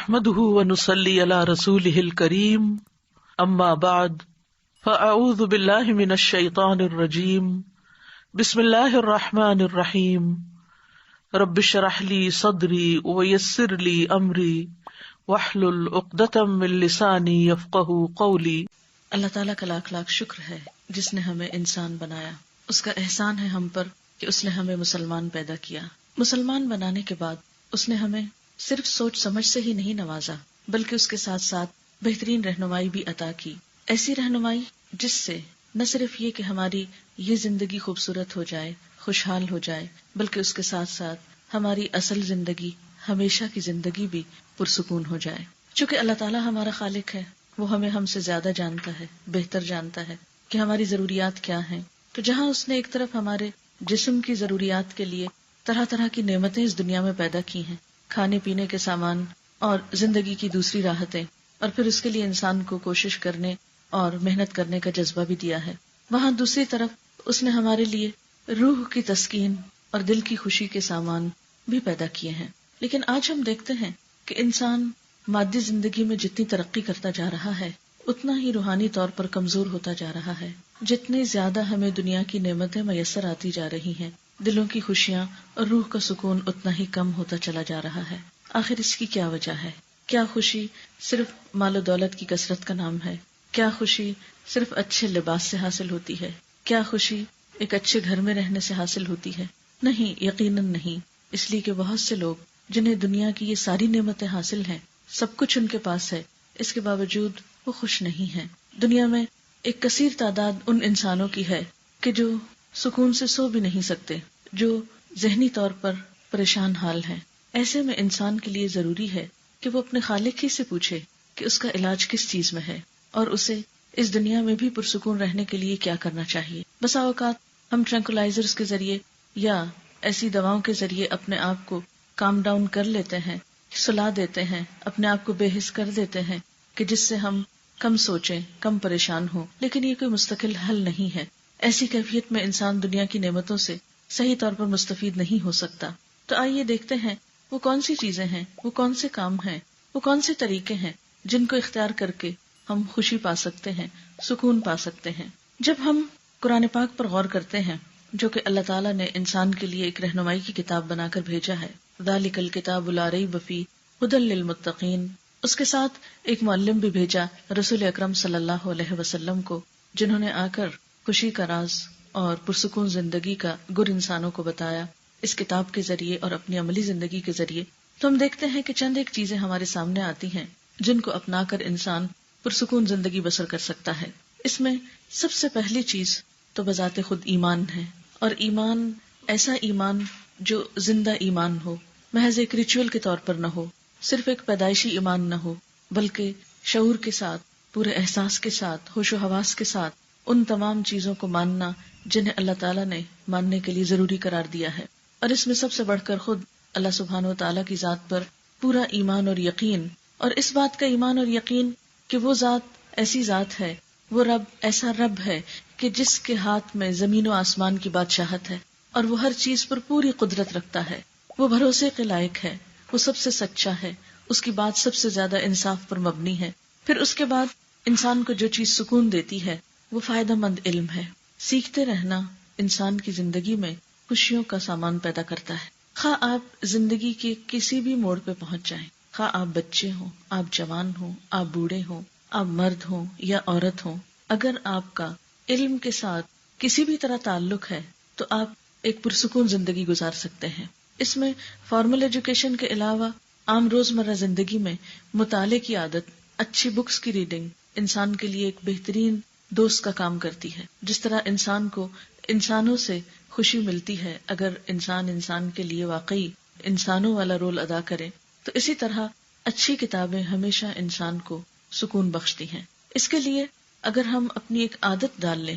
نحمده ونصلي على رسوله الكريم اما بعد فاعوذ بالله من الشيطان الرجيم بسم الله الرحمن الرحيم رب اشرح لي صدري ويسر لي امري واحلل عقدة من لساني يفقهوا قولي۔ اللہ تعالیٰ کا لاکھ لاکھ شکر ہے جس نے ہمیں انسان بنایا۔ اس کا احسان ہے ہم پر کہ اس نے ہمیں مسلمان پیدا کیا۔ مسلمان بنانے کے بعد اس نے ہمیں صرف سوچ سمجھ سے ہی نہیں نوازا بلکہ اس کے ساتھ ساتھ بہترین رہنمائی بھی عطا کی، ایسی رہنمائی جس سے نہ صرف یہ کہ ہماری یہ زندگی خوبصورت ہو جائے، خوشحال ہو جائے، بلکہ اس کے ساتھ ساتھ ہماری اصل زندگی، ہمیشہ کی زندگی بھی پرسکون ہو جائے۔ چونکہ اللہ تعالیٰ ہمارا خالق ہے، وہ ہمیں ہم سے زیادہ جانتا ہے، بہتر جانتا ہے کہ ہماری ضروریات کیا ہیں۔ تو جہاں اس نے ایک طرف ہمارے جسم کی ضروریات کے لیے طرح طرح کی نعمتیں اس دنیا میں پیدا کی ہیں، کھانے پینے کے سامان اور زندگی کی دوسری راحتیں، اور پھر اس کے لیے انسان کو کوشش کرنے اور محنت کرنے کا جذبہ بھی دیا ہے، وہاں دوسری طرف اس نے ہمارے لیے روح کی تسکین اور دل کی خوشی کے سامان بھی پیدا کیے ہیں۔ لیکن آج ہم دیکھتے ہیں کہ انسان مادی زندگی میں جتنی ترقی کرتا جا رہا ہے اتنا ہی روحانی طور پر کمزور ہوتا جا رہا ہے۔ جتنی زیادہ ہمیں دنیا کی نعمتیں میسر آتی جا رہی ہیں، دلوں کی خوشیاں اور روح کا سکون اتنا ہی کم ہوتا چلا جا رہا ہے۔ آخر اس کی کیا وجہ ہے؟ کیا خوشی صرف مال و دولت کی کثرت کا نام ہے؟ کیا خوشی صرف اچھے لباس سے حاصل ہوتی ہے؟ کیا خوشی ایک اچھے گھر میں رہنے سے حاصل ہوتی ہے؟ نہیں، یقیناً نہیں۔ اس لیے کہ بہت سے لوگ جنہیں دنیا کی یہ ساری نعمتیں حاصل ہیں، سب کچھ ان کے پاس ہے، اس کے باوجود وہ خوش نہیں ہیں۔ دنیا میں ایک کثیر تعداد ان انسانوں کی ہے کہ جو سکون سے سو بھی نہیں سکتے، جو ذہنی طور پر پریشان حال ہیں۔ ایسے میں انسان کے لیے ضروری ہے کہ وہ اپنے خالق ہی سے پوچھے کہ اس کا علاج کس چیز میں ہے اور اسے اس دنیا میں بھی پرسکون رہنے کے لیے کیا کرنا چاہیے۔ بسا اوقات ہم ٹرینکولائزرز کے ذریعے یا ایسی دواؤں کے ذریعے اپنے آپ کو کام ڈاؤن کر لیتے ہیں، سلا دیتے ہیں، اپنے آپ کو بے حس کر دیتے ہیں کہ جس سے ہم کم سوچیں، کم پریشان ہوں، لیکن یہ کوئی مستقل حل نہیں ہے۔ ایسی کیفیت میں انسان دنیا کی نعمتوں سے صحیح طور پر مستفید نہیں ہو سکتا۔ تو آئیے دیکھتے ہیں وہ کون سی چیزیں ہیں، وہ کون سے کام ہیں، وہ کون سے طریقے ہیں جن کو اختیار کر کے ہم خوشی پا سکتے ہیں، سکون پا سکتے ہیں۔ جب ہم قرآن پاک پر غور کرتے ہیں، جو کہ اللہ تعالیٰ نے انسان کے لیے ایک رہنمائی کی کتاب بنا کر بھیجا ہے، ذالک الکتاب لا ریب فیہ ھدی للمتقین، اس کے ساتھ ایک معلم بھی بھیجا رسول اکرم صلی اللہ علیہ وسلم کو، جنہوں نے آ کر خوشی کا راز اور پرسکون زندگی کا گر انسانوں کو بتایا اس کتاب کے ذریعے اور اپنی عملی زندگی کے ذریعے۔ تو ہم دیکھتے ہیں کہ چند ایک چیزیں ہمارے سامنے آتی ہیں جن کو اپنا کر انسان پرسکون زندگی بسر کر سکتا ہے۔ اس میں سب سے پہلی چیز تو بذات خود ایمان ہے، اور ایمان ایسا ایمان جو زندہ ایمان ہو، محض ایک ریچول کے طور پر نہ ہو، صرف ایک پیدائشی ایمان نہ ہو، بلکہ شعور کے ساتھ، پورے احساس کے ساتھ، ہوش و حواس کے ساتھ ان تمام چیزوں کو ماننا جنہیں اللہ تعالیٰ نے ماننے کے لیے ضروری قرار دیا ہے۔ اور اس میں سب سے بڑھ کر خود اللہ سبحانہ و تعالیٰ کی ذات پر پورا ایمان اور یقین، اور اس بات کا ایمان اور یقین کہ وہ ذات ایسی ذات ہے، وہ رب ایسا رب ہے کہ جس کے ہاتھ میں زمین و آسمان کی بادشاہت ہے اور وہ ہر چیز پر پوری قدرت رکھتا ہے، وہ بھروسے کے لائق ہے، وہ سب سے سچا ہے، اس کی بات سب سے زیادہ انصاف پر مبنی ہے۔ پھر اس کے بعد انسان کو جو چیز سکون دیتی ہے وہ فائدہ مند علم ہے۔ سیکھتے رہنا انسان کی زندگی میں خوشیوں کا سامان پیدا کرتا ہے۔ خواہ آپ زندگی کے کسی بھی موڑ پہ پہنچ جائیں، خواہ آپ بچے ہوں، آپ جوان ہوں، آپ بوڑھے ہوں، آپ مرد ہوں یا عورت ہوں، اگر آپ کا علم کے ساتھ کسی بھی طرح تعلق ہے تو آپ ایک پرسکون زندگی گزار سکتے ہیں۔ اس میں فارمل ایجوکیشن کے علاوہ عام روزمرہ زندگی میں مطالعے کی عادت، اچھی بکس کی ریڈنگ انسان کے لیے ایک بہترین دوست کا کام کرتی ہے۔ جس طرح انسان کو انسانوں سے خوشی ملتی ہے اگر انسان کے لیے واقعی انسانوں والا رول ادا کرے، تو اسی طرح اچھی کتابیں ہمیشہ انسان کو سکون بخشتی ہیں۔ اس کے لیے اگر ہم اپنی ایک عادت ڈال لیں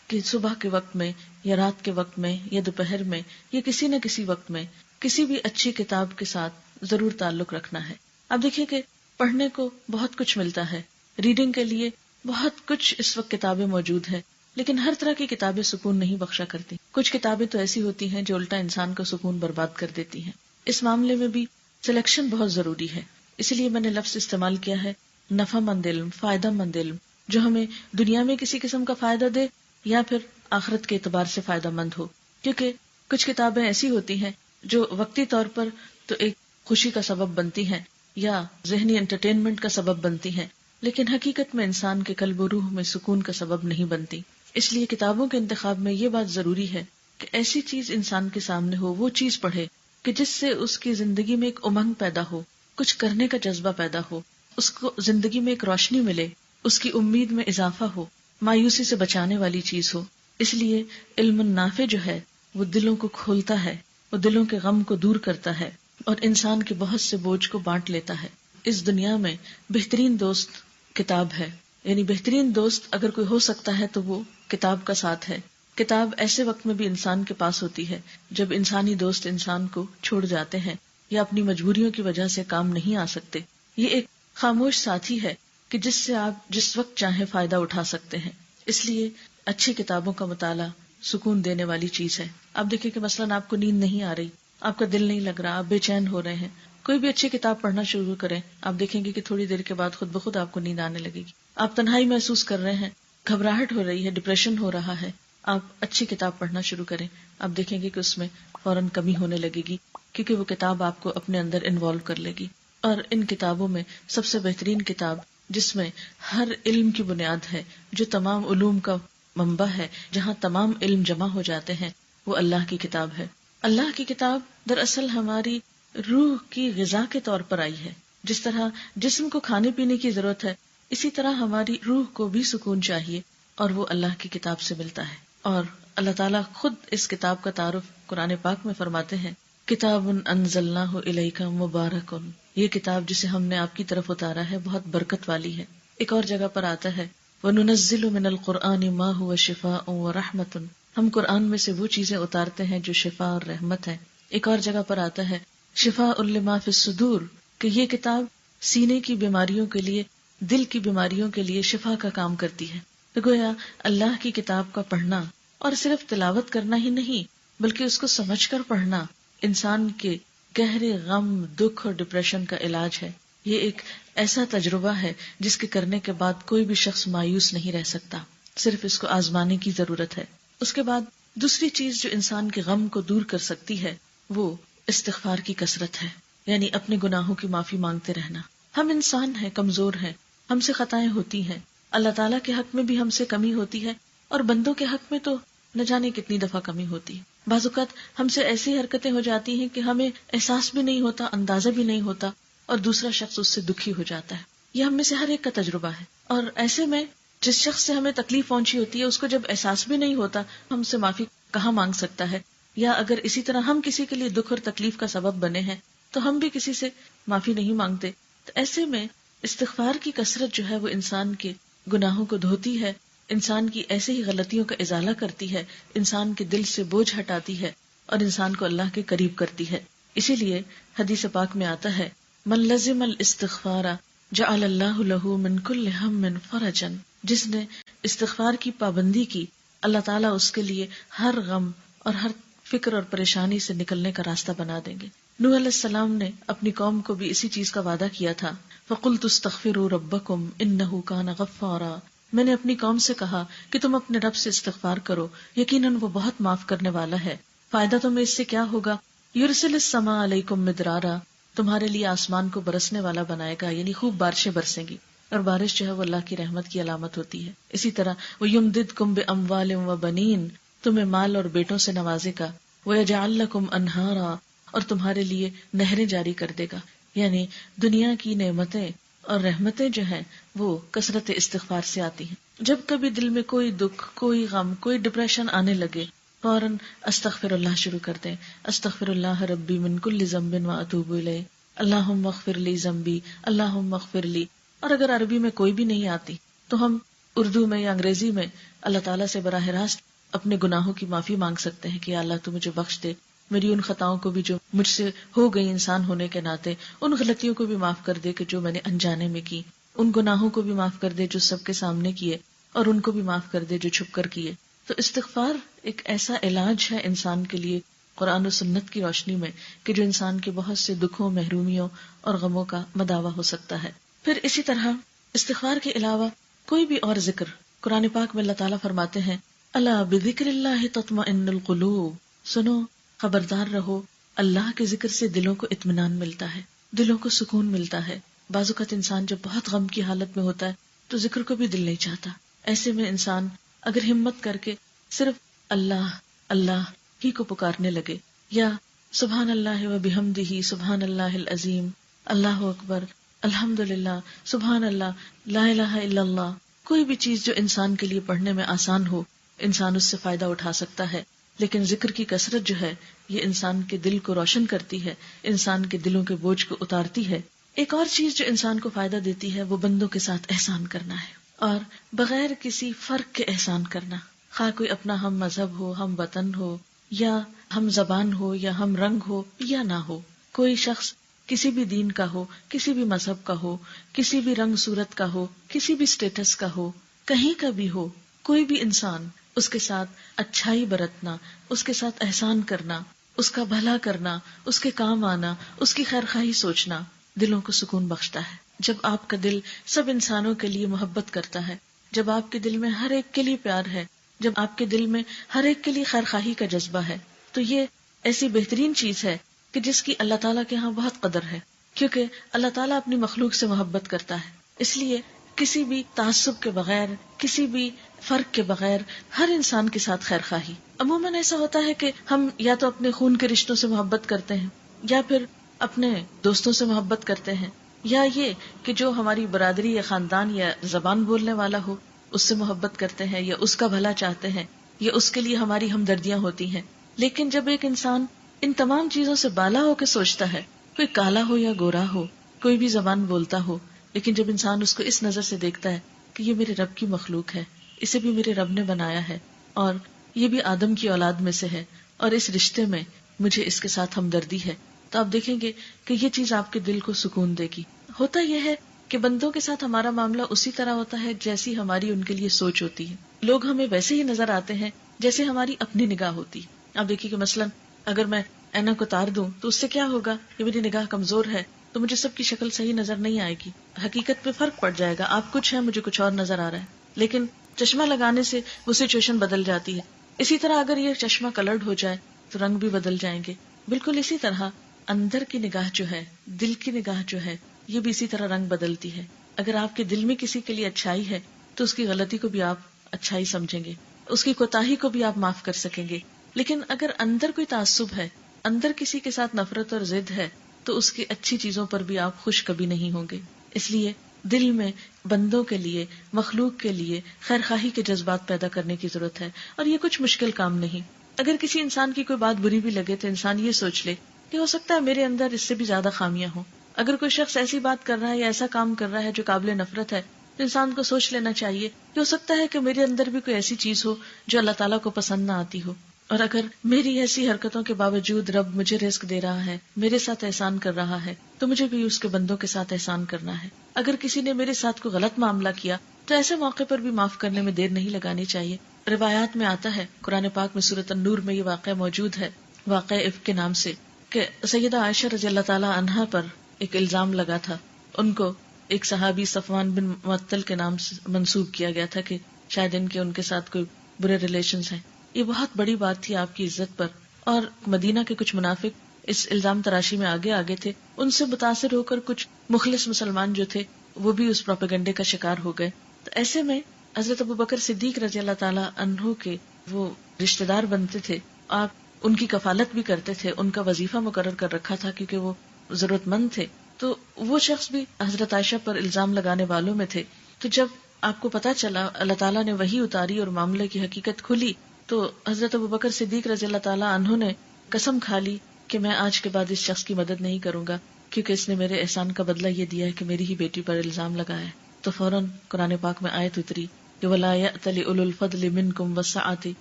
کہ صبح کے وقت میں یا رات کے وقت میں یا دوپہر میں یا کسی نہ کسی وقت میں کسی بھی اچھی کتاب کے ساتھ ضرور تعلق رکھنا ہے۔ اب دیکھیے کہ پڑھنے کو بہت کچھ ملتا ہے، ریڈنگ کے لیے بہت کچھ اس وقت کتابیں موجود ہیں، لیکن ہر طرح کی کتابیں سکون نہیں بخشا کرتی۔ کچھ کتابیں تو ایسی ہوتی ہیں جو الٹا انسان کا سکون برباد کر دیتی ہیں۔ اس معاملے میں بھی سلیکشن بہت ضروری ہے۔ اسی لیے میں نے لفظ استعمال کیا ہے نفع مند علم، فائدہ مند علم، جو ہمیں دنیا میں کسی قسم کا فائدہ دے یا پھر آخرت کے اعتبار سے فائدہ مند ہو. کیونکہ کچھ کتابیں ایسی ہوتی ہیں جو وقتی طور پر تو ایک خوشی کا سبب بنتی ہیں یا ذہنی انٹرٹینمنٹ کا سبب بنتی ہیں، لیکن حقیقت میں انسان کے قلب و روح میں سکون کا سبب نہیں بنتی. اس لیے کتابوں کے انتخاب میں یہ بات ضروری ہے کہ ایسی چیز انسان کے سامنے ہو، وہ چیز پڑھے کہ جس سے اس کی زندگی میں ایک امنگ پیدا ہو، کچھ کرنے کا جذبہ پیدا ہو، اس کو زندگی میں ایک روشنی ملے، اس کی امید میں اضافہ ہو، مایوسی سے بچانے والی چیز ہو. اس لیے علم نافع جو ہے وہ دلوں کو کھولتا ہے، وہ دلوں کے غم کو دور کرتا ہے اور انسان کے بہت سے بوجھ کو بانٹ لیتا ہے. اس دنیا میں بہترین دوست کتاب ہے، یعنی بہترین دوست اگر کوئی ہو سکتا ہے تو وہ کتاب کا ساتھ ہے. کتاب ایسے وقت میں بھی انسان کے پاس ہوتی ہے جب انسانی دوست انسان کو چھوڑ جاتے ہیں یا اپنی مجبوریوں کی وجہ سے کام نہیں آ سکتے. یہ ایک خاموش ساتھی ہے کہ جس سے آپ جس وقت چاہیں فائدہ اٹھا سکتے ہیں. اس لیے اچھی کتابوں کا مطالعہ سکون دینے والی چیز ہے. آپ دیکھیں کہ مثلاً آپ کو نیند نہیں آ رہی، آپ کا دل نہیں لگ رہا، آپ بے چین ہو رہے ہیں، کوئی بھی اچھی کتاب پڑھنا شروع کریں، آپ دیکھیں گے کہ تھوڑی دیر کے بعد خود بخود آپ کو نیند آنے لگے گی. آپ تنہائی محسوس کر رہے ہیں، گھبراہٹ ہو رہی ہے، ڈپریشن ہو رہا ہے، آپ اچھی کتاب پڑھنا شروع کریں، آپ دیکھیں گے کہ اس میں فوراً کمی ہونے لگے گی، کیونکہ وہ کتاب آپ کو اپنے اندر انوالو کر لے گی. اور ان کتابوں میں سب سے بہترین کتاب جس میں ہر علم کی بنیاد ہے، جو تمام علوم کا منبع ہے، جہاں تمام علم جمع ہو جاتے ہیں، وہ اللہ کی کتاب ہے. اللہ کی کتاب دراصل ہماری روح کی غذا کے طور پر آئی ہے. جس طرح جسم کو کھانے پینے کی ضرورت ہے، اسی طرح ہماری روح کو بھی سکون چاہیے، اور وہ اللہ کی کتاب سے ملتا ہے. اور اللہ تعالیٰ خود اس کتاب کا تعارف قرآن پاک میں فرماتے ہیں، کتاب انزلناہ الیک مبارک، یہ کتاب جسے ہم نے آپ کی طرف اتارا ہے بہت برکت والی ہے. ایک اور جگہ پر آتا ہے وَنُنَزِّلُ مِنَ الْقُرْآنِ مَا هُوَ شِفَاءٌ وَرَحْمَةٌ، ہم قرآن میں سے وہ چیزیں اتارتے ہیں جو شفا اور رحمت ہے. ایک اور جگہ پر آتا ہے شفاء لما فی الصدور، کہ یہ کتاب سینے کی بیماریوں کے لیے، دل کی بیماریوں کے لیے شفا کا کام کرتی ہے. تو گویا اللہ کی کتاب کا پڑھنا اور صرف تلاوت کرنا ہی نہیں بلکہ اس کو سمجھ کر پڑھنا انسان کے گہرے غم، دکھ اور ڈپریشن کا علاج ہے. یہ ایک ایسا تجربہ ہے جس کے کرنے کے بعد کوئی بھی شخص مایوس نہیں رہ سکتا، صرف اس کو آزمانے کی ضرورت ہے. اس کے بعد دوسری چیز جو انسان کے غم کو دور کر سکتی ہے وہ استغفار کی کثرت ہے، یعنی اپنے گناہوں کی معافی مانگتے رہنا. ہم انسان ہیں، کمزور ہیں، ہم سے خطائیں ہوتی ہیں، اللہ تعالیٰ کے حق میں بھی ہم سے کمی ہوتی ہے اور بندوں کے حق میں تو نہ جانے کتنی دفعہ کمی ہوتی ہے. بعض اوقات ہم سے ایسی حرکتیں ہو جاتی ہیں کہ ہمیں احساس بھی نہیں ہوتا، اندازہ بھی نہیں ہوتا، اور دوسرا شخص اس سے دکھی ہو جاتا ہے. یہ ہم میں سے ہر ایک کا تجربہ ہے. اور ایسے میں جس شخص سے ہمیں تکلیف پہنچی ہوتی ہے اس کو جب احساس بھی نہیں ہوتا، ہم سے معافی کہاں مانگ سکتا ہے؟ یا اگر اسی طرح ہم کسی کے لیے دکھ اور تکلیف کا سبب بنے ہیں تو ہم بھی کسی سے معافی نہیں مانگتے. تو ایسے میں استغفار کی کثرت جو ہے وہ انسان کے گناہوں کو دھوتی ہے، انسان کی ایسے ہی غلطیوں کا ازالہ کرتی ہے، انسان کے دل سے بوجھ ہٹاتی ہے اور انسان کو اللہ کے قریب کرتی ہے. اسی لیے حدیث پاک میں آتا ہے من لزم الاستغفار جعل اللہ لہ من کل ہم فرجا، جس نے استغفار کی پابندی کی اللہ تعالیٰ اس کے لیے ہر غم اور ہر فکر اور پریشانی سے نکلنے کا راستہ بنا دیں گے. نوح علیہ السلام نے اپنی قوم کو بھی اسی چیز کا وعدہ کیا تھا، فَقُلْتُ اسْتَغْفِرُوا رَبَّكُمْ إِنَّهُ كَانَ غَفَّارًا، میں نے اپنی قوم سے کہا کہ تم اپنے رب سے استغفار کرو، یقیناً وہ بہت معاف کرنے والا ہے. فائدہ تمہیں اس سے کیا ہوگا؟ یرسل السماء علیکم مدرارا، تمہارے لیے آسمان کو برسنے والا بنائے گا، یعنی خوب بارشیں برسیں گی، اور بارش جو ہے وہ اللہ کی رحمت کی علامت ہوتی ہے. اسی طرح وَيُمْدِدْكُمْ بِأَمْوَالٍ وَبَنِينَ، تمہیں مال اور بیٹوں سے نوازے گا. وَيَجْعَلْ لَكُمْ أَنْهَارًا، اور تمہارے لیے نہریں جاری کر دے گا. یعنی دنیا کی نعمتیں اور رحمتیں جو ہیں وہ کثرت استغفار سے آتی ہیں. جب کبھی دل میں کوئی دکھ، کوئی غم، کوئی ڈپریشن آنے لگے، فوراً استغفر اللہ شروع کر دیں. استغفر اللہ ربی من کل ذنب واتوب الیہ، اللہم اغفر لی ذنبی، اللہم اغفر لی. اور اگر عربی میں کوئی بھی نہیں آتی تو ہم اردو میں یا انگریزی میں اللہ تعالیٰ سے براہ راست اپنے گناہوں کی معافی مانگ سکتے ہیں کہ یا اللہ تو مجھے بخش دے، میری ان خطاؤں کو بھی جو مجھ سے ہو گئی انسان ہونے کے ناطے، ان غلطیوں کو بھی معاف کر دے کہ جو میں نے انجانے میں کی، ان گناہوں کو بھی معاف کر دے جو سب کے سامنے کیے، اور ان کو بھی معاف کر دے جو چھپ کر کیے. تو استغفار ایک ایسا علاج ہے انسان کے لیے قرآن و سنت کی روشنی میں کہ جو انسان کے بہت سے دکھوں، محرومیوں اور غموں کا مداوع ہو سکتا ہے۔ پھر اسی طرح استغفار کے علاوہ کوئی بھی اور ذکر، قرآن پاک میں اللہ تعالیٰ فرماتے ہیں الا بذکر اللہ تطمئن القلوب، سنو، خبردار رہو، اللہ کے ذکر سے دلوں کو اطمینان ملتا ہے، دلوں کو سکون ملتا ہے۔ بعض اوقات انسان جب بہت غم کی حالت میں ہوتا ہے تو ذکر کو بھی دل نہیں چاہتا، ایسے میں انسان اگر ہمت کر کے صرف اللہ اللہ ہی کو پکارنے لگے، یا سبحان اللہ و بحمدہ سبحان اللہ العظیم، اللہ اکبر، الحمدللہ، سبحان اللہ، لا الہ الا اللہ، کوئی بھی چیز جو انسان کے لیے پڑھنے میں آسان ہو، انسان اس سے فائدہ اٹھا سکتا ہے۔ لیکن ذکر کی کثرت جو ہے یہ انسان کے دل کو روشن کرتی ہے، انسان کے دلوں کے بوجھ کو اتارتی ہے۔ ایک اور چیز جو انسان کو فائدہ دیتی ہے وہ بندوں کے ساتھ احسان کرنا ہے، اور بغیر کسی فرق کے احسان کرنا، خواہ کوئی اپنا ہم مذہب ہو، ہم وطن ہو، یا ہم زبان ہو، یا ہم رنگ ہو یا نہ ہو، کوئی شخص کسی بھی دین کا ہو، کسی بھی مذہب کا ہو، کسی بھی رنگ صورت کا ہو، کسی بھی سٹیٹس کا ہو، کہیں کا بھی ہو، کوئی بھی انسان، اس کے ساتھ اچھائی برتنا، اس کے ساتھ احسان کرنا، اس کا بھلا کرنا، اس کے کام آنا، اس کی خیرخواہی سوچنا دلوں کو سکون بخشتا ہے۔ جب آپ کا دل سب انسانوں کے لیے محبت کرتا ہے، جب آپ کے دل میں ہر ایک کے لیے پیار ہے، جب آپ کے دل میں ہر ایک کے لیے خیرخواہی کا جذبہ ہے، تو یہ ایسی بہترین چیز ہے کہ جس کی اللہ تعالیٰ کے ہاں بہت قدر ہے، کیونکہ اللہ تعالیٰ اپنی مخلوق سے محبت کرتا ہے۔ اس لیے کسی بھی تعصب کے بغیر، کسی بھی فرق کے بغیر ہر انسان کے ساتھ خیرخواہی۔ عموماً ایسا ہوتا ہے کہ ہم یا تو اپنے خون کے رشتوں سے محبت کرتے ہیں، یا پھر اپنے دوستوں سے محبت کرتے ہیں، یا یہ کہ جو ہماری برادری یا خاندان یا زبان بولنے والا ہو اس سے محبت کرتے ہیں، یا اس کا بھلا چاہتے ہیں، یا اس کے لیے ہماری ہمدردیاں ہوتی ہیں۔ لیکن جب ایک انسان ان تمام چیزوں سے بالا ہو کے سوچتا ہے، کوئی کالا ہو یا گورا ہو، کوئی بھی زبان بولتا ہو، لیکن جب انسان اس کو اس نظر سے دیکھتا ہے کہ یہ میرے رب کی مخلوق ہے، اسے بھی میرے رب نے بنایا ہے، اور یہ بھی آدم کی اولاد میں سے ہے، اور اس رشتے میں مجھے اس کے ساتھ ہمدردی ہے، تو آپ دیکھیں گے کہ یہ چیز آپ کے دل کو سکون دے گی۔ ہوتا یہ ہے کہ بندوں کے ساتھ ہمارا معاملہ اسی طرح ہوتا ہے جیسی ہماری ان کے لیے سوچ ہوتی ہے۔ لوگ ہمیں ویسے ہی نظر آتے ہیں جیسے ہماری اپنی نگاہ ہوتی ہے۔ آپ دیکھیے کہ مثلاً اگر میں اینک اتار دوں تو اس سے کیا ہوگا، یہ میری نگاہ کمزور ہے تو مجھے سب کی شکل صحیح نظر نہیں آئے گی، حقیقت پہ فرق پڑ جائے گا، آپ کچھ ہیں مجھے کچھ اور نظر آ رہا ہے، لیکن چشمہ لگانے سے وہ سچویشن بدل جاتی ہے۔ اسی طرح اگر یہ چشمہ کلرڈ ہو جائے تو رنگ بھی بدل جائیں گے۔ بالکل اسی طرح اندر کی نگاہ جو ہے، دل کی نگاہ جو ہے، یہ بھی اسی طرح رنگ بدلتی ہے۔ اگر آپ کے دل میں کسی کے لیے اچھائی ہے تو اس کی غلطی کو بھی آپ اچھائی سمجھیں گے، اس کی کوتاہی کو بھی آپ معاف کر سکیں گے۔ لیکن اگر اندر کوئی تعصب ہے، اندر کسی کے ساتھ نفرت اور ضد ہے، تو اس کی اچھی چیزوں پر بھی آپ خوش کبھی نہیں ہوں گے۔ اس لیے دل میں بندوں کے لیے، مخلوق کے لیے خیرخواہی کے جذبات پیدا کرنے کی ضرورت ہے، اور یہ کچھ مشکل کام نہیں۔ اگر کسی انسان کی کوئی بات بری بھی لگے تو انسان یہ سوچ لے کہ ہو سکتا ہے میرے اندر اس سے بھی زیادہ خامیاں ہوں۔ اگر کوئی شخص ایسی بات کر رہا ہے یا ایسا کام کر رہا ہے جو قابل نفرت ہے تو انسان کو سوچ لینا چاہیے کہ ہو سکتا ہے کہ میرے اندر بھی کوئی ایسی چیز ہو جو اللہ تعالیٰ کو پسند نہ آتی ہو، اور اگر میری ایسی حرکتوں کے باوجود رب مجھے رزق دے رہا ہے، میرے ساتھ احسان کر رہا ہے، تو مجھے بھی اس کے بندوں کے ساتھ احسان کرنا ہے۔ اگر کسی نے میرے ساتھ کوئی غلط معاملہ کیا تو ایسے موقع پر بھی معاف کرنے میں دیر نہیں لگانی چاہیے۔ روایات میں آتا ہے، قرآن پاک میں سورۃ النور میں یہ واقعہ موجود ہے، واقعہ افک کے نام سے، کہ سیدہ عائشہ رضی اللہ تعالی عنہا پر ایک الزام لگا تھا۔ ان کو ایک صحابی صفوان بن معطل کے نام سے منسوب کیا گیا تھا کہ شاید ان کے ساتھ کوئی برے ریلیشنز ہیں۔ یہ بہت بڑی بات تھی آپ کی عزت پر، اور مدینہ کے کچھ منافق اس الزام تراشی میں آگے تھے۔ ان سے متاثر ہو کر کچھ مخلص مسلمان جو تھے وہ بھی اس پروپیگنڈے کا شکار ہو گئے۔ تو ایسے میں حضرت ابوبکر صدیق رضی اللہ تعالی عنہ کے وہ رشتہ دار بنتے تھے، آپ ان کی کفالت بھی کرتے تھے، ان کا وظیفہ مقرر کر رکھا تھا کیونکہ وہ ضرورت مند تھے۔ تو وہ شخص بھی حضرت عائشہ پر الزام لگانے والوں میں تھے۔ تو جب آپ کو پتا چلا، اللہ تعالیٰ نے وحی اتاری اور معاملے کی حقیقت کھلی، تو حضرت ابوبکر صدیق رضی اللہ تعالیٰ عنہ نے قسم کھا لی کہ میں آج کے بعد اس شخص کی مدد نہیں کروں گا، کیونکہ اس نے میرے احسان کا بدلہ یہ دیا ہے کہ میری ہی بیٹی پر الزام لگایا ہے۔ تو فوراً قرآن پاک میں آیت اتری کہ وَلَا يَأْتَلِ أُولُو الْفَضْلِ مِنْكُمْ وَالسَّعَةِ،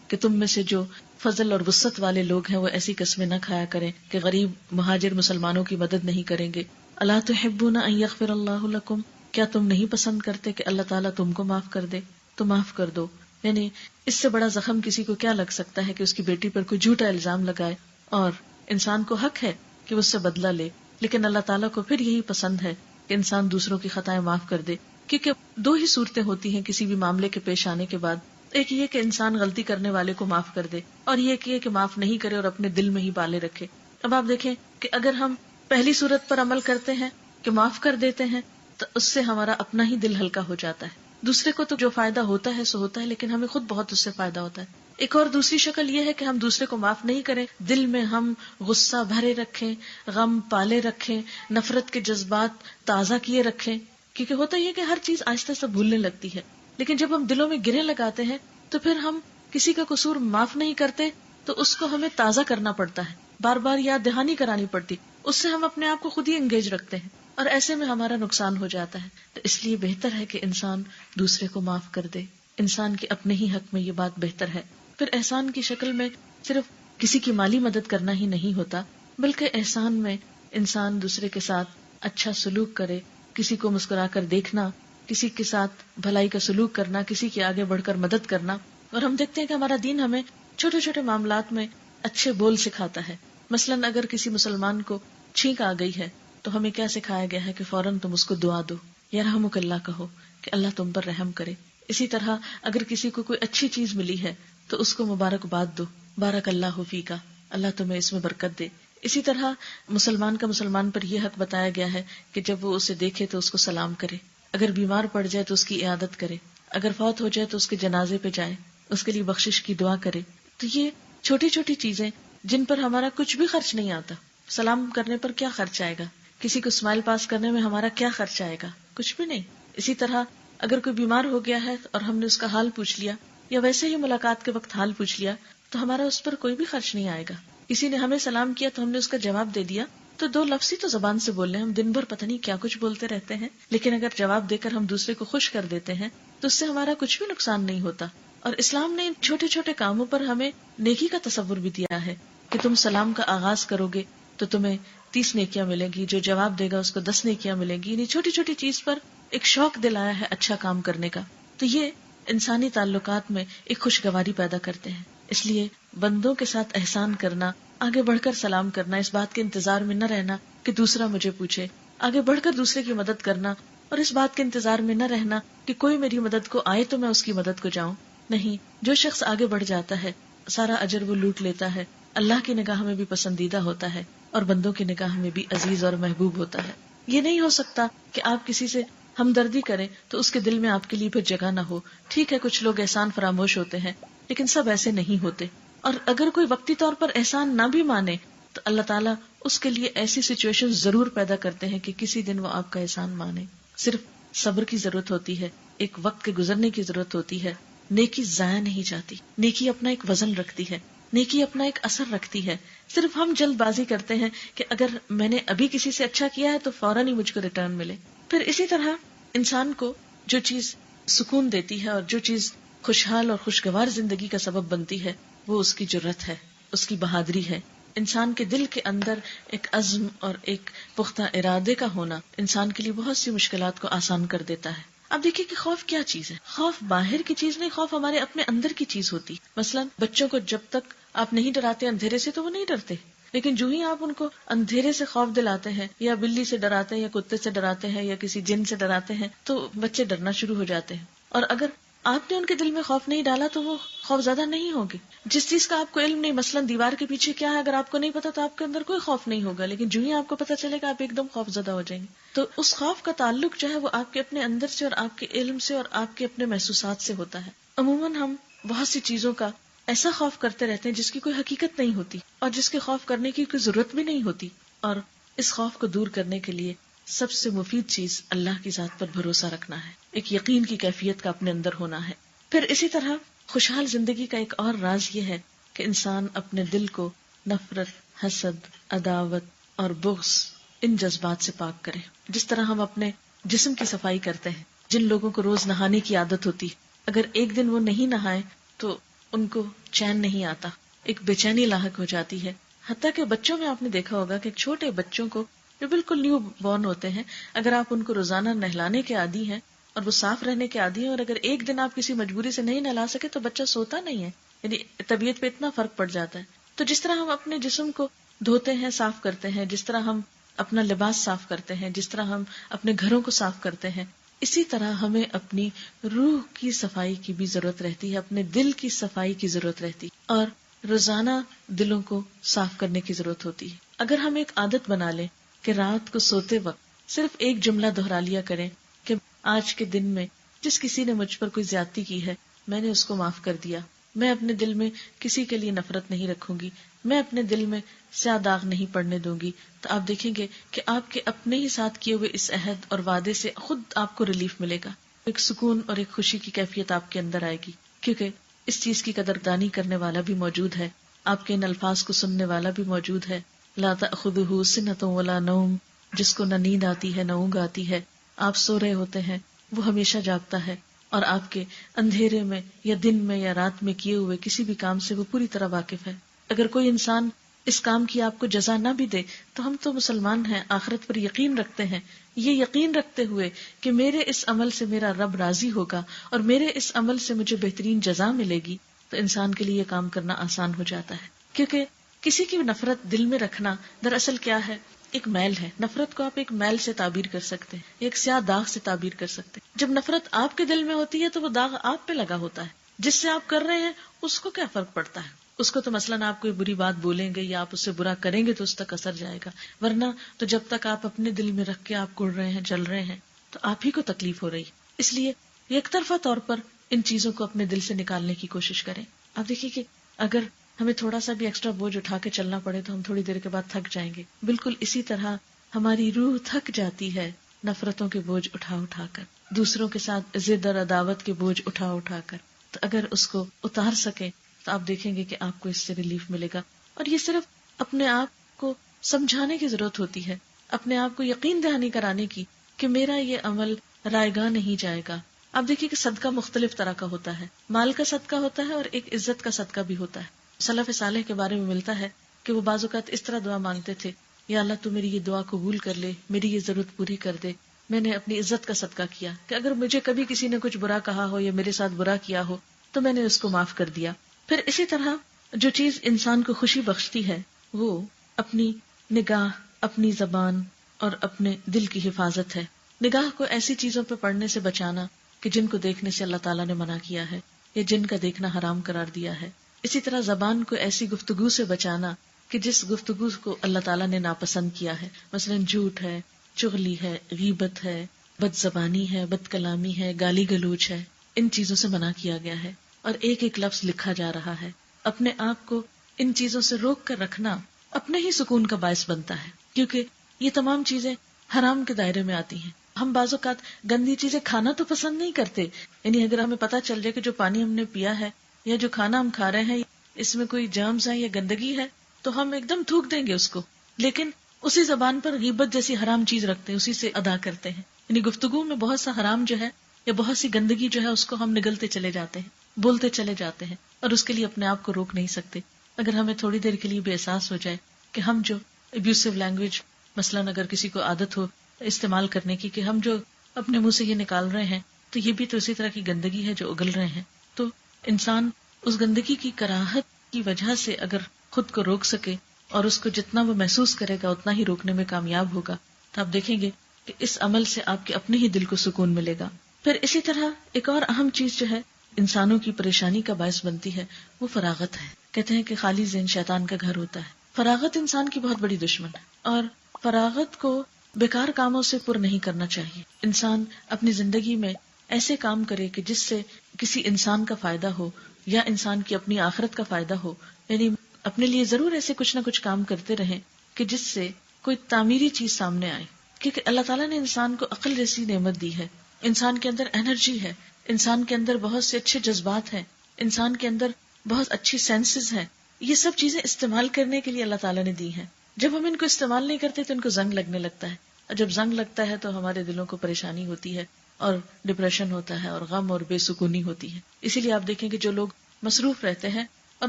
کہ تم میں سے جو فضل اور وسعت والے لوگ ہیں وہ ایسی قسمیں نہ کھایا کریں کہ غریب مہاجر مسلمانوں کی مدد نہیں کریں گے۔ الا تحبون ان یغفر اللہ لکم، کیا تم نہیں پسند کرتے کہ اللہ تعالیٰ تم کو معاف کر دے؟ تو معاف کر دو۔ یعنی اس سے بڑا زخم کسی کو کیا لگ سکتا ہے کہ اس کی بیٹی پر کوئی جھوٹا الزام لگائے اور انسان کو حق ہے کہ اس سے بدلہ لے، لیکن اللہ تعالیٰ کو پھر یہی پسند ہے کہ انسان دوسروں کی خطائیں معاف کر دے. کیونکہ دو ہی صورتیں ہوتی ہیں کسی بھی معاملے کے پیش آنے کے بعد، ایک یہ کہ انسان غلطی کرنے والے کو معاف کر دے، اور یہ کہ معاف نہیں کرے اور اپنے دل میں ہی پالے رکھے. اب آپ دیکھیں کہ اگر ہم پہلی صورت پر عمل کرتے ہیں کہ معاف کر دیتے ہیں تو اس سے ہمارا اپنا ہی دل ہلکا ہو جاتا ہے. دوسرے کو تو جو فائدہ ہوتا ہے سو ہوتا ہے، لیکن ہمیں خود بہت اس سے فائدہ ہوتا ہے. ایک اور دوسری شکل یہ ہے کہ ہم دوسرے کو معاف نہیں کریں، دل میں ہم غصہ بھرے رکھیں، غم پالے رکھیں، نفرت کے جذبات تازہ کیے رکھیں. کیونکہ ہوتا یہ کہ ہر چیز آہستہ سے بھولنے لگتی ہے، لیکن جب ہم دلوں میں گریں لگاتے ہیں تو پھر ہم کسی کا قصور معاف نہیں کرتے تو اس کو ہمیں تازہ کرنا پڑتا ہے، بار بار یاد دہانی کرانی پڑتی. اس سے ہم اپنے آپ کو خود ہی انگیج رکھتے ہیں اور ایسے میں ہمارا نقصان ہو جاتا ہے. تو اس لیے بہتر ہے کہ انسان دوسرے کو معاف کر دے. انسان کے اپنے ہی حق میں یہ بات بہتر ہے. پھر احسان کی شکل میں صرف کسی کی مالی مدد کرنا ہی نہیں ہوتا، بلکہ احسان میں انسان دوسرے کے ساتھ اچھا سلوک کرے، کسی کو مسکرا کر دیکھنا، کسی کے ساتھ بھلائی کا سلوک کرنا، کسی کے آگے بڑھ کر مدد کرنا. اور ہم دیکھتے ہیں کہ ہمارا دین ہمیں چھوٹے چھوٹے معاملات میں اچھے بول سکھاتا ہے. مثلاً اگر کسی مسلمان کو چھینک آ گئی ہے تو ہمیں کیا سکھایا گیا ہے کہ فوراً تم اس کو دعا دو، یرحمک اللہ کہو کہ اللہ تم پر رحم کرے. اسی طرح اگر کسی کو کوئی اچھی چیز ملی ہے تو اس کو مبارکباد دو، بارک اللہ فیکا، اللہ تمہیں اس میں برکت دے. اسی طرح مسلمان کا مسلمان پر یہ حق بتایا گیا ہے کہ جب وہ اسے دیکھے تو اس کو سلام کرے، اگر بیمار پڑ جائے تو اس کی عیادت کرے، اگر فوت ہو جائے تو اس کے جنازے پہ جائے، اس کے لیے بخشش کی دعا کرے. تو یہ چھوٹی چھوٹی چیزیں جن پر ہمارا کچھ بھی خرچ نہیں آتا. سلام کرنے پر کیا خرچ آئے گا؟ کسی کو اسمائل پاس کرنے میں ہمارا کیا خرچ آئے گا؟ کچھ بھی نہیں. اسی طرح اگر کوئی بیمار ہو گیا ہے اور ہم نے اس کا حال پوچھ لیا یا ویسے ہی ملاقات کے وقت حال پوچھ لیا تو ہمارا اس پر کوئی بھی خرچ نہیں آئے گا. کسی نے ہمیں سلام کیا تو ہم نے اس کا جواب دے دیا، تو دو لفظ ہی تو زبان سے بول رہے ہیں، ہم دن بھر پتہ نہیں کیا کچھ بولتے رہتے ہیں، لیکن اگر جواب دے کر ہم دوسرے کو خوش کر دیتے ہیں تو اس سے ہمارا کچھ بھی نقصان نہیں ہوتا. اور اسلام نے ان چھوٹے چھوٹے کاموں پر ہمیں نیکی کا تصور بھی دیا ہے کہ تم سلام کا آغاز کرو گے تو تمہیں 30 نیکیاں ملیں گی، جو جواب دے گا اس کو 10 نیکیاں ملیں گی. یعنی چھوٹی چھوٹی چیز پر ایک شوق دلایا ہے اچھا کام کرنے کا. تو یہ انسانی تعلقات میں ایک خوشگواری پیدا کرتے ہیں. اس لیے بندوں کے ساتھ احسان کرنا، آگے بڑھ کر سلام کرنا، اس بات کے انتظار میں نہ رہنا کہ دوسرا مجھے پوچھے، آگے بڑھ کر دوسرے کی مدد کرنا اور اس بات کے انتظار میں نہ رہنا کہ کوئی میری مدد کو آئے تو میں اس کی مدد کو جاؤں. نہیں، جو شخص آگے بڑھ جاتا ہے سارا اجر وہ لوٹ لیتا ہے، اللہ کی نگاہ میں بھی پسندیدہ ہوتا ہے اور بندوں کی نگاہ میں بھی عزیز اور محبوب ہوتا ہے. یہ نہیں ہو سکتا کہ آپ کسی سے ہمدردی کریں تو اس کے دل میں آپ کے لیے پھر جگہ نہ ہو. ٹھیک ہے کچھ لوگ احسان فراموش ہوتے ہیں لیکن سب ایسے نہیں ہوتے. اور اگر کوئی وقتی طور پر احسان نہ بھی مانے تو اللہ تعالیٰ اس کے لیے ایسی سچویشن ضرور پیدا کرتے ہیں کہ کسی دن وہ آپ کا احسان مانے. صرف صبر کی ضرورت ہوتی ہے، ایک وقت کے گزرنے کی ضرورت ہوتی ہے. نیکی ضائع نہیں جاتی، نیکی اپنا ایک وزن رکھتی ہے، نیکی اپنا ایک اثر رکھتی ہے. صرف ہم جلد بازی کرتے ہیں کہ اگر میں نے ابھی کسی سے اچھا کیا ہے تو فوراً ہی مجھ کو ریٹرن ملے. پھر اسی طرح انسان کو جو چیز سکون دیتی ہے اور جو چیز خوشحال اور خوشگوار زندگی کا سبب بنتی ہے وہ اس کی جرت ہے، اس کی بہادری ہے. انسان کے دل کے اندر ایک عزم اور ایک پختہ ارادے کا ہونا انسان کے لیے بہت سی مشکلات کو آسان کر دیتا ہے. اب دیکھیے کہ خوف کیا چیز ہے. خوف باہر کی چیز نہیں، خوف ہمارے اپنے اندر کی چیز ہوتی. مثلا بچوں کو جب تک آپ نہیں ڈراتے اندھیرے سے تو وہ نہیں ڈرتے، لیکن جو ہی آپ ان کو اندھیرے سے خوف دلاتے ہیں یا بلی سے ڈراتے ہیں یا کتے سے ڈراتے ہیں یا کسی جن سے ڈراتے ہیں تو بچے ڈرنا شروع ہو جاتے ہیں. اور اگر آپ نے ان کے دل میں خوف نہیں ڈالا تو وہ خوف زیادہ نہیں ہوگی. جس چیز کا آپ کو علم نہیں، مثلا دیوار کے پیچھے کیا ہے، اگر آپ کو نہیں پتا تو آپ کے اندر کوئی خوف نہیں ہوگا، لیکن جو ہی آپ کو پتا چلے گا آپ ایک دم خوف زدہ ہو جائیں گے. تو اس خوف کا تعلق جو ہے وہ آپ کے اپنے اندر سے اور آپ کے علم سے اور آپ کے اپنے محسوسات سے ہوتا ہے. عموماً ہم بہت سی چیزوں کا ایسا خوف کرتے رہتے ہیں جس کی کوئی حقیقت نہیں ہوتی اور جس کے خوف کرنے کی کوئی ضرورت بھی نہیں ہوتی. اور اس خوف کو دور کرنے کے لیے سب سے مفید چیز اللہ کی ذات پر بھروسہ رکھنا ہے، ایک یقین کی کیفیت کا اپنے اندر ہونا ہے. پھر اسی طرح خوشحال زندگی کا ایک اور راز یہ ہے کہ انسان اپنے دل کو نفرت، حسد، عداوت اور بغض ان جذبات سے پاک کرے. جس طرح ہم اپنے جسم کی صفائی کرتے ہیں، جن لوگوں کو روز نہانے کی عادت ہوتی، اگر ایک دن وہ نہیں نہائے تو ان کو چین نہیں آتا، ایک بے چینی لاحق ہو جاتی ہے. حتیٰ کہ بچوں میں آپ نے دیکھا ہوگا کہ چھوٹے بچوں کو جو بالکل نیو بورن ہوتے ہیں، اگر آپ ان کو روزانہ نہلانے کے عادی ہیں اور وہ صاف رہنے کے عادی ہیں اور اگر ایک دن آپ کسی مجبوری سے نہیں نہلا سکے تو بچہ سوتا نہیں ہے. یعنی طبیعت پہ اتنا فرق پڑ جاتا ہے. تو جس طرح ہم اپنے جسم کو دھوتے ہیں، صاف کرتے ہیں، جس طرح ہم اپنا لباس صاف کرتے ہیں، جس طرح ہم اپنے گھروں کو صاف کرتے ہیں، اسی طرح ہمیں اپنی روح کی صفائی کی بھی ضرورت رہتی ہے، اپنے دل کی صفائی کی ضرورت رہتی ہے، اور روزانہ دلوں کو صاف کرنے کی ضرورت ہوتی ہے۔ اگر ہم ایک عادت بنا لیں کہ رات کو سوتے وقت صرف ایک جملہ دہرا لیا کریں کہ آج کے دن میں جس کسی نے مجھ پر کوئی زیادتی کی ہے میں نے اس کو معاف کر دیا، میں اپنے دل میں کسی کے لیے نفرت نہیں رکھوں گی، میں اپنے دل میں سیاہ داغ نہیں پڑنے دوں گی، تو آپ دیکھیں گے کہ آپ کے اپنے ہی ساتھ کیے ہوئے اس عہد اور وعدے سے خود آپ کو ریلیف ملے گا، ایک سکون اور ایک خوشی کی کیفیت آپ کے اندر آئے گی، کیونکہ اس چیز کی قدردانی کرنے والا بھی موجود ہے، آپ کے ان الفاظ کو سننے والا بھی موجود ہے۔ لا تأخذہ سنۃ ولا نوم، جس کو نہ نیند آتی ہے نہ اونگ آتی ہے، آپ سو رہے ہوتے ہیں وہ ہمیشہ جاگتا ہے، اور آپ کے اندھیرے میں یا دن میں یا رات میں کیے ہوئے کسی بھی کام سے وہ پوری طرح واقف ہے۔ اگر کوئی انسان اس کام کی آپ کو جزا نہ بھی دے تو ہم تو مسلمان ہیں، آخرت پر یقین رکھتے ہیں، یہ یقین رکھتے ہوئے کہ میرے اس عمل سے میرا رب راضی ہوگا اور میرے اس عمل سے مجھے بہترین جزا ملے گی، تو انسان کے لیے یہ کام کرنا آسان ہو جاتا ہے۔ کیونکہ کسی کی نفرت دل میں رکھنا دراصل کیا ہے؟ ایک میل ہے۔ نفرت کو آپ ایک میل سے تعبیر کر سکتے ہیں، ایک سیاہ داغ سے تعبیر کر سکتے ہیں۔ جب نفرت آپ کے دل میں ہوتی ہے تو وہ داغ آپ پہ لگا ہوتا ہے، جس سے آپ کر رہے ہیں اس کو کیا فرق پڑتا ہے؟ اس کو تو مثلاً آپ کوئی بری بات بولیں گے یا آپ اس سے برا کریں گے تو اس تک اثر جائے گا، ورنہ تو جب تک آپ اپنے دل میں رکھ کے آپ گڑ رہے ہیں، جل رہے ہیں، تو آپ ہی کو تکلیف ہو رہی ہے۔ اس لیے یک طرفہ طور پر ان چیزوں کو اپنے دل سے نکالنے کی کوشش کریں۔ آپ دیکھیے کہ اگر ہمیں تھوڑا سا بھی ایکسٹرا بوجھ اٹھا کے چلنا پڑے تو ہم تھوڑی دیر کے بعد تھک جائیں گے، بالکل اسی طرح ہماری روح تھک جاتی ہے نفرتوں کے بوجھ اٹھا اٹھا کر، دوسروں کے ساتھ ضد اور عداوت کے بوجھ اٹھا اٹھا کر۔ تو اگر اس کو اتار سکیں تو آپ دیکھیں گے کہ آپ کو اس سے ریلیف ملے گا، اور یہ صرف اپنے آپ کو سمجھانے کی ضرورت ہوتی ہے، اپنے آپ کو یقین دہانی کرانے کی کہ میرا یہ عمل رائے گاہ نہیں جائے گا۔ آپ دیکھیے کہ صدقہ مختلف طرح کا ہوتا ہے، مال کا صدقہ ہوتا ہے اور ایک عزت کا صدقہ بھی ہوتا ہے۔ سلف صالح کے بارے میں ملتا ہے کہ وہ بعض اوقات اس طرح دعا مانگتے تھے، یا اللہ تو میری یہ دعا قبول کر لے، میری یہ ضرورت پوری کر دے، میں نے اپنی عزت کا صدقہ کیا کہ اگر مجھے کبھی کسی نے کچھ برا کہا ہو یا میرے ساتھ برا کیا ہو تو میں نے اس کو معاف کر دیا۔ پھر اسی طرح جو چیز انسان کو خوشی بخشتی ہے وہ اپنی نگاہ، اپنی زبان اور اپنے دل کی حفاظت ہے۔ نگاہ کو ایسی چیزوں پہ پڑنے سے بچانا کہ جن کو دیکھنے سے اللہ تعالیٰ نے منع کیا ہے یا جن کا دیکھنا حرام قرار دیا ہے۔ اسی طرح زبان کو ایسی گفتگو سے بچانا کہ جس گفتگو کو اللہ تعالیٰ نے ناپسند کیا ہے، مثلا جھوٹ ہے، چغلی ہے، غیبت ہے، بد زبانی ہے، بد کلامی ہے، گالی گلوچ ہے، ان چیزوں سے منع کیا گیا ہے، اور ایک ایک لفظ لکھا جا رہا ہے۔ اپنے آپ کو ان چیزوں سے روک کر رکھنا اپنے ہی سکون کا باعث بنتا ہے، کیونکہ یہ تمام چیزیں حرام کے دائرے میں آتی ہیں۔ ہم بعض اوقات گندی چیزیں کھانا تو پسند نہیں کرتے، یعنی اگر ہمیں پتہ چل جائے کہ جو پانی ہم نے پیا ہے یا جو کھانا ہم کھا رہے ہیں اس میں کوئی جرمز ہے یا گندگی ہے تو ہم ایک دم تھوک دیں گے اس کو، لیکن اسی زبان پر غیبت جیسی حرام چیز رکھتے ہیں، اسی سے ادا کرتے ہیں، یعنی گفتگو میں بہت سا حرام جو ہے یا بہت سی گندگی جو ہے اس کو ہم نگلتے چلے جاتے ہیں، بولتے چلے جاتے ہیں، اور اس کے لیے اپنے آپ کو روک نہیں سکتے۔ اگر ہمیں تھوڑی دیر کے لیے بھی احساس ہو جائے کہ ہم جو ابیوسو لینگویج مثلاً اگر کسی کو عادت ہو استعمال کرنے کی کہ ہم جو اپنے منہ سے یہ نکال رہے ہیں تو یہ بھی تو اسی طرح کی گندگی ہے جو اگل رہے ہیں، تو انسان اس گندگی کی کراہت کی وجہ سے اگر خود کو روک سکے اور اس کو جتنا وہ محسوس کرے گا اتنا ہی روکنے میں کامیاب ہوگا، تو آپ دیکھیں گے کہ اس عمل سے آپ کے اپنے ہی دل کو سکون ملے گا۔ پھر اسی طرح ایک اور اہم چیز جو ہے انسانوں کی پریشانی کا باعث بنتی ہے وہ فراغت ہے۔ کہتے ہیں کہ خالی ذہن شیطان کا گھر ہوتا ہے۔ فراغت انسان کی بہت بڑی دشمن ہے، اور فراغت کو بیکار کاموں سے پر نہیں کرنا چاہیے۔ انسان اپنی زندگی میں ایسے کام کرے کہ جس سے کسی انسان کا فائدہ ہو یا انسان کی اپنی آخرت کا فائدہ ہو، یعنی اپنے لیے ضرور ایسے کچھ نہ کچھ کام کرتے رہیں کہ جس سے کوئی تعمیری چیز سامنے آئے، کیونکہ اللہ تعالیٰ نے انسان کو عقل جیسی نعمت دی ہے، انسان کے اندر انرجی ہے، انسان کے اندر بہت سے اچھے جذبات ہیں، انسان کے اندر بہت اچھی سینسز ہیں، یہ سب چیزیں استعمال کرنے کے لیے اللہ تعالیٰ نے دی ہیں۔ جب ہم ان کو استعمال نہیں کرتے تو ان کو زنگ لگنے لگتا ہے، اور جب زنگ لگتا ہے تو ہمارے دلوں کو پریشانی ہوتی ہے اور ڈپریشن ہوتا ہے اور غم اور بے سکونی ہوتی ہے۔ اسی لیے آپ دیکھیں کہ جو لوگ مصروف رہتے ہیں، اور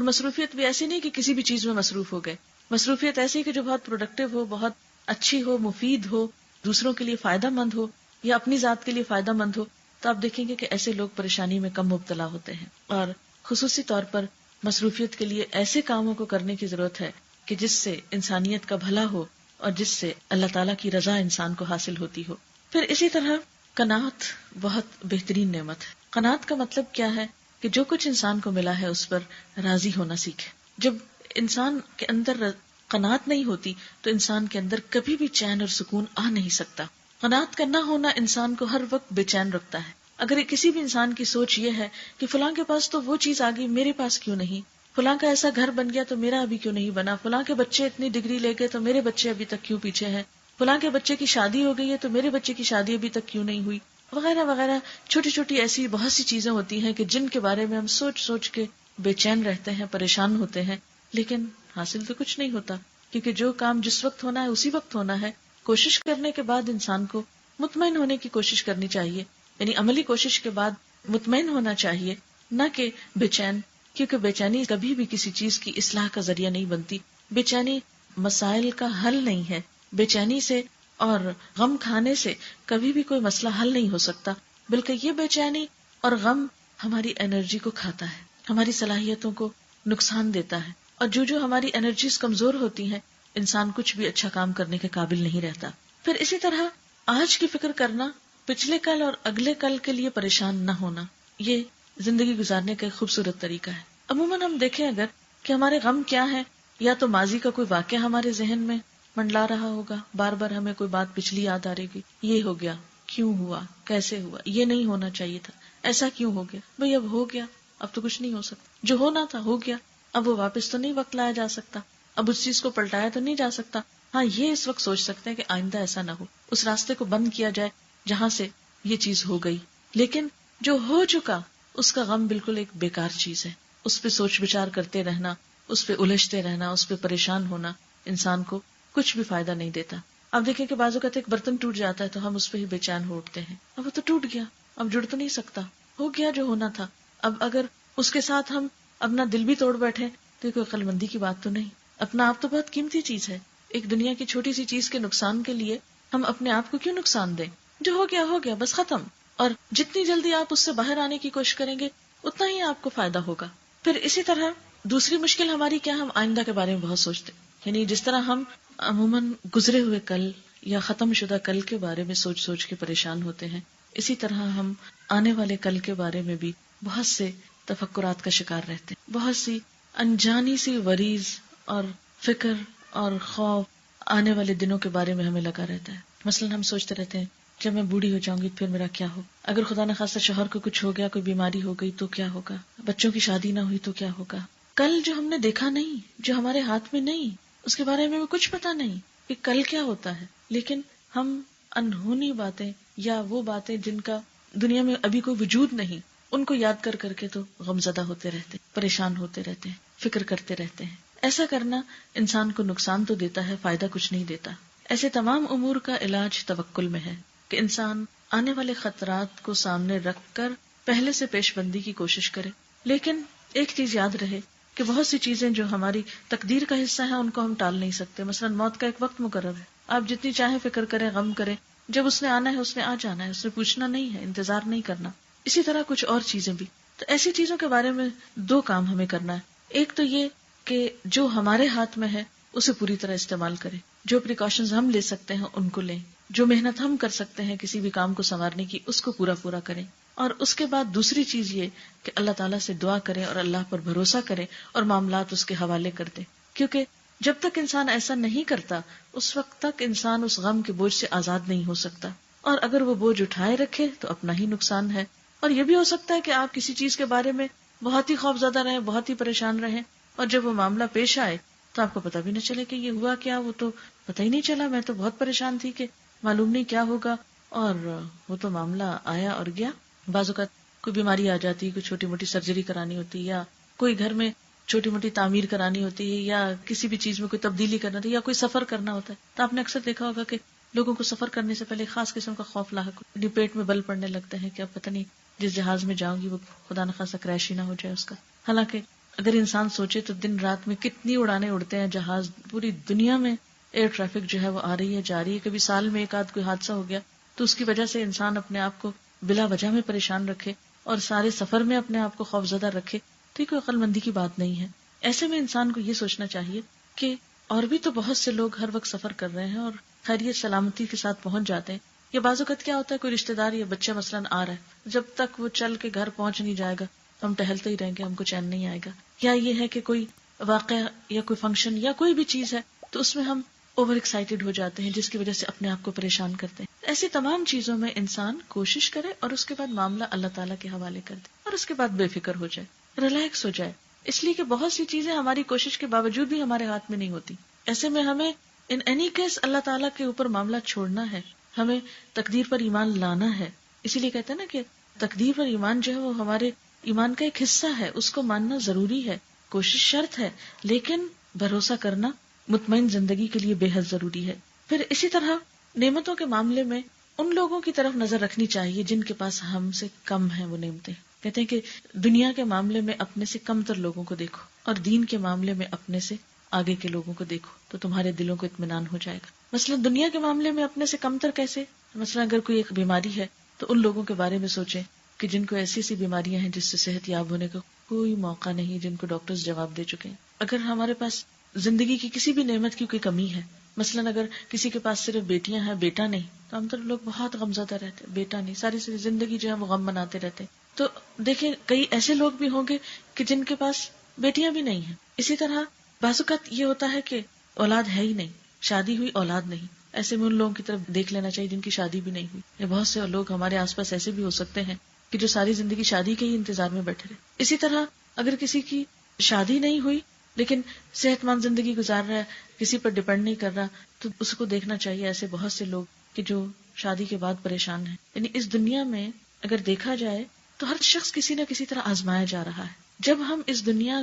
مصروفیت بھی ایسی نہیں کہ کسی بھی چیز میں مصروف ہو گئے، مصروفیت ایسی کہ جو بہت پروڈکٹیو ہو، بہت اچھی ہو، مفید ہو، دوسروں کے لیے فائدہ مند ہو یا اپنی ذات کے لیے فائدہ مند ہو، تو آپ دیکھیں گے کہ ایسے لوگ پریشانی میں کم مبتلا ہوتے ہیں۔ اور خصوصی طور پر مصروفیت کے لیے ایسے کاموں کو کرنے کی ضرورت ہے کہ جس سے انسانیت کا بھلا ہو اور جس سے اللہ تعالیٰ کی رضا انسان کو حاصل ہوتی ہو۔ پھر اسی طرح قناعت بہت بہترین نعمت ہے۔ قناعت کا مطلب کیا ہے کہ جو کچھ انسان کو ملا ہے اس پر راضی ہونا سیکھے۔ جب انسان کے اندر قناعت نہیں ہوتی تو انسان کے اندر کبھی بھی چین اور سکون آ نہیں سکتا۔ قناعت کا نہ ہونا انسان کو ہر وقت بے چین رکھتا ہے۔ اگر کسی بھی انسان کی سوچ یہ ہے کہ فلاں کے پاس تو وہ چیز آ گئی، میرے پاس کیوں نہیں، فلاں کا ایسا گھر بن گیا تو میرا ابھی کیوں نہیں بنا، فلاں کے بچے اتنی ڈگری لے گئے تو میرے بچے ابھی تک کیوں پیچھے ہیں، فلاں کے بچے کی شادی ہو گئی ہے تو میرے بچے کی شادی ابھی تک کیوں نہیں ہوئی، وغیرہ وغیرہ چھوٹی چھوٹی ایسی بہت سی چیزیں ہوتی ہیں کہ جن کے بارے میں ہم سوچ سوچ کے بے چین رہتے ہیں، پریشان ہوتے ہیں، لیکن حاصل تو کچھ نہیں ہوتا، کیونکہ جو کام جس وقت ہونا ہے اسی وقت ہونا ہے۔ کوشش کرنے کے بعد انسان کو مطمئن ہونے کی کوشش کرنی چاہیے، یعنی عملی کوشش کے بعد مطمئن ہونا چاہیے، نہ کہ بے چین، کیونکہ بے چینی کبھی بھی کسی چیز کی اصلاح کا ذریعہ نہیں بنتی۔ بے چینی مسائل کا حل نہیں ہے۔ بے چینی سے اور غم کھانے سے کبھی بھی کوئی مسئلہ حل نہیں ہو سکتا، بلکہ یہ بے چینی اور غم ہماری انرجی کو کھاتا ہے، ہماری صلاحیتوں کو نقصان دیتا ہے، اور جو ہماری انرجیز کمزور ہوتی ہیں انسان کچھ بھی اچھا کام کرنے کے قابل نہیں رہتا۔ پھر اسی طرح آج کی فکر کرنا، پچھلے کل اور اگلے کل کے لیے پریشان نہ ہونا، یہ زندگی گزارنے کا ایک خوبصورت طریقہ ہے۔ عموماً ہم دیکھیں اگر کہ ہمارے غم کیا ہے، یا تو ماضی کا کوئی واقعہ ہمارے ذہن میں منڈلا رہا ہوگا، بار بار ہمیں کوئی بات پچھلی یاد آ رہے گی، یہ ہو گیا، کیوں ہوا، کیسے ہوا، یہ نہیں ہونا چاہیے تھا، ایسا کیوں ہو گیا، بھئی اب ہو گیا، اب تو کچھ نہیں ہو سکتا، جو ہونا تھا ہو گیا، اب وہ واپس تو نہیں وقت لایا جا سکتا، اب اس چیز کو پلٹایا تو نہیں جا سکتا۔ ہاں یہ اس وقت سوچ سکتے ہیں کہ آئندہ ایسا نہ ہو، اس راستے کو بند کیا جائے جہاں سے یہ چیز ہو گئی، لیکن جو ہو چکا اس کا غم بالکل ایک بیکار چیز ہے۔ اس پہ سوچ بچار کرتے رہنا، اس پہ الجھتے رہنا، اس پہ پریشان ہونا انسان کو کچھ بھی فائدہ نہیں دیتا۔ اب دیکھیں کہ بعض اوقات ایک برتن ٹوٹ جاتا ہے تو ہم اس پہ ہی بے چین ہو اٹھتے ہیں، اب وہ تو ٹوٹ گیا، اب جڑ تو نہیں سکتا، ہو گیا جو ہونا تھا۔ اب اگر اس کے ساتھ ہم اپنا دل بھی توڑ بیٹھے تو کوئی عقل مندی کی بات تو نہیں۔ اپنا آپ تو بہت قیمتی چیز ہے، ایک دنیا کی چھوٹی سی چیز کے نقصان کے لیے ہم اپنے آپ کو کیوں نقصان دیں؟ جو ہو گیا بس ختم، اور جتنی جلدی آپ اس سے باہر آنے کی کوشش کریں گے اتنا ہی آپ کو فائدہ ہوگا۔ پھر اسی طرح دوسری مشکل ہماری کیا، ہم آئندہ کے بارے میں بہت سوچتے ہیں، یعنی جس طرح ہم عموماً گزرے ہوئے کل یا ختم شدہ کل کے بارے میں سوچ سوچ کے پریشان ہوتے ہیں، اسی طرح ہم آنے والے کل کے بارے میں بھی بہت سے تفکرات کا شکار رہتے ہیں، بہت سی انجانی سی وریز اور فکر اور خوف آنے والے دنوں کے بارے میں ہمیں لگا رہتا ہے۔ مثلاً ہم سوچتے رہتے ہیں جب میں بوڑھی ہو جاؤں گی پھر میرا کیا ہو، اگر خدا نخواستہ شوہر کو کچھ ہو گیا، کوئی بیماری ہو گئی تو کیا ہوگا، بچوں کی شادی نہ ہوئی تو کیا ہوگا۔ کل جو ہم نے دیکھا نہیں، جو ہمارے ہاتھ میں نہیں، اس کے بارے میں کچھ پتا نہیں کہ کل کیا ہوتا ہے، لیکن ہم انہونی باتیں یا وہ باتیں جن کا دنیا میں ابھی کوئی وجود نہیں، ان کو یاد کر کر کے تو غمزدہ ہوتے رہتے، پریشان ہوتے رہتے ہیں، فکر کرتے رہتے ہیں۔ ایسا کرنا انسان کو نقصان تو دیتا ہے، فائدہ کچھ نہیں دیتا۔ ایسے تمام امور کا علاج توکل میں ہے کہ انسان آنے والے خطرات کو سامنے رکھ کر پہلے سے پیش بندی کی کوشش کرے، لیکن ایک چیز یاد رہے کہ بہت سی چیزیں جو ہماری تقدیر کا حصہ ہیں ان کو ہم ٹال نہیں سکتے۔ مثلا موت کا ایک وقت مقرر ہے، آپ جتنی چاہیں فکر کریں، غم کریں، جب اس نے آنا ہے اس نے آ جانا ہے، اس نے پوچھنا نہیں ہے، انتظار نہیں کرنا۔ اسی طرح کچھ اور چیزیں بھی، تو ایسی چیزوں کے بارے میں دو کام ہمیں کرنا ہے۔ ایک تو یہ کہ جو ہمارے ہاتھ میں ہے اسے پوری طرح استعمال کریں، جو پریکاشنز ہم لے سکتے ہیں ان کو لیں، جو محنت ہم کر سکتے ہیں کسی بھی کام کو سنوارنے کی اس کو پورا کریں، اور اس کے بعد دوسری چیز یہ کہ اللہ تعالیٰ سے دعا کریں اور اللہ پر بھروسہ کریں اور معاملات اس کے حوالے کر دیں، کیونکہ جب تک انسان ایسا نہیں کرتا اس وقت تک انسان اس غم کے بوجھ سے آزاد نہیں ہو سکتا، اور اگر وہ بوجھ اٹھائے رکھے تو اپنا ہی نقصان ہے۔ اور یہ بھی ہو سکتا ہے کہ آپ کسی چیز کے بارے میں بہت ہی خوف زدہ رہیں، بہت ہی پریشان رہیں، اور جب وہ معاملہ پیش آئے تو آپ کو پتہ بھی نہ چلے کہ یہ ہوا کیا، وہ تو پتہ ہی نہیں چلا، میں تو بہت پریشان تھی کہ معلوم نہیں کیا ہوگا، اور وہ تو معاملہ آیا اور گیا۔ بعض اوقات کوئی بیماری آ جاتی، کوئی چھوٹی موٹی سرجری کرانی ہوتی، یا کوئی گھر میں چھوٹی موٹی تعمیر کرانی ہوتی ہے، یا کسی بھی چیز میں کوئی تبدیلی کرنا ہوتی ہے، یا کوئی سفر کرنا ہوتا ہے، تو آپ نے اکثر دیکھا ہوگا کہ لوگوں کو سفر کرنے سے پہلے خاص قسم کا خوف لاحق، پیٹ میں بل پڑنے لگتے ہیں کہ اب پتہ نہیں جس جہاز میں جاؤں گی وہ خدا نخواستہ کریش ہی نہ ہو جائے اس کا۔ حالانکہ اگر انسان سوچے تو دن رات میں کتنی اڑانے اڑتے ہیں جہاز، پوری دنیا میں ایئر ٹریفک جو ہے وہ آ رہی ہے جا رہی ہے، کبھی سال میں ایک آدھ کوئی حادثہ ہو گیا تو اس کی وجہ سے انسان اپنے آپ کو بلا وجہ میں پریشان رکھے اور سارے سفر میں اپنے آپ کو خوفزدہ رکھے، تو یہ کوئی عقل مندی کی بات نہیں ہے. ایسے میں انسان کو یہ سوچنا چاہیے کہ اور بھی تو بہت سے لوگ ہر وقت سفر کر رہے ہیں اور خیریت سلامتی کے ساتھ پہنچ جاتے ہیں. یہ بعض اوقات کیا ہوتا ہے، کوئی رشتہ دار یا بچہ مثلاً آ رہا ہے، جب تک وہ چل کے گھر پہنچ نہیں جائے گا ہم ٹہلتے ہی رہیں گے، ہم کو چین نہیں آئے گا. یا یہ ہے کہ کوئی واقعہ یا کوئی فنکشن یا کوئی بھی چیز ہے تو اس میں ہم اوور ایکسائٹیڈ ہو جاتے ہیں، جس کی وجہ سے اپنے آپ کو پریشان کرتے ہیں. ایسی تمام چیزوں میں انسان کوشش کرے اور اس کے بعد معاملہ اللہ تعالیٰ کے حوالے کر دے اور اس کے بعد بے فکر ہو جائے، ریلیکس ہو جائے. اس لیے کہ بہت سی چیزیں ہماری کوشش کے باوجود بھی ہمارے ہاتھ میں نہیں ہوتی. ایسے میں ہمیں ان اینی کیس اللہ تعالیٰ کے اوپر معاملہ چھوڑنا ہے، ہمیں تقدیر پر ایمان لانا ہے. اسی لیے کہتے ہیں نا کہ تقدیر پر ایمان جو ہے وہ ہمارے ایمان کا ایک حصہ ہے، اس کو ماننا ضروری ہے، کوشش شرط ہے، لیکن بھروسہ کرنا مطمئن زندگی کے لیے بے حد ضروری ہے. پھر اسی طرح نعمتوں کے معاملے میں ان لوگوں کی طرف نظر رکھنی چاہیے جن کے پاس ہم سے کم ہیں وہ نعمتیں. کہتے ہیں کہ دنیا کے معاملے میں اپنے سے کم تر لوگوں کو دیکھو اور دین کے معاملے میں اپنے سے آگے کے لوگوں کو دیکھو تو تمہارے دلوں کو اطمینان ہو جائے گا. مثلا دنیا کے معاملے میں اپنے سے کم تر کیسے؟ مثلا اگر کوئی ایک بیماری ہے تو ان لوگوں کے بارے میں سوچیں کہ جن کو ایسی ایسی بیماریاں ہیں جس سے صحت یاب ہونے کا کوئی موقع نہیں، جن کو ڈاکٹرز جواب دے چکے ہیں. اگر ہمارے پاس زندگی کی کسی بھی نعمت کی کوئی کمی ہے، مثلا اگر کسی کے پاس صرف بیٹیاں ہیں بیٹا نہیں، تو ہم تو لوگ بہت غمزدہ رہتے ہیں، بیٹا نہیں، ساری زندگی جو ہے وہ غم مناتے رہتے ہیں. تو دیکھیں کئی ایسے لوگ بھی ہوں گے کہ جن کے پاس بیٹیاں بھی نہیں ہیں. اسی طرح بعض اوقات یہ ہوتا ہے کہ اولاد ہے ہی نہیں، شادی ہوئی اولاد نہیں. ایسے میں ان لوگوں کی طرف دیکھ لینا چاہیے جن کی شادی بھی نہیں ہوئی. یا بہت سے لوگ ہمارے آس پاس ایسے بھی ہو سکتے ہیں کہ جو ساری زندگی شادی کے ہی انتظار میں بیٹھے رہے. اسی طرح اگر کسی کی شادی نہیں ہوئی لیکن صحت مند زندگی گزار رہا ہے، کسی پر ڈپینڈ نہیں کر رہا، تو اس کو دیکھنا چاہیے. ایسے بہت سے لوگ کہ جو شادی کے بعد پریشان ہیں. یعنی اس دنیا میں اگر دیکھا جائے تو ہر شخص کسی نہ کسی طرح آزمایا جا رہا ہے. جب ہم اس دنیا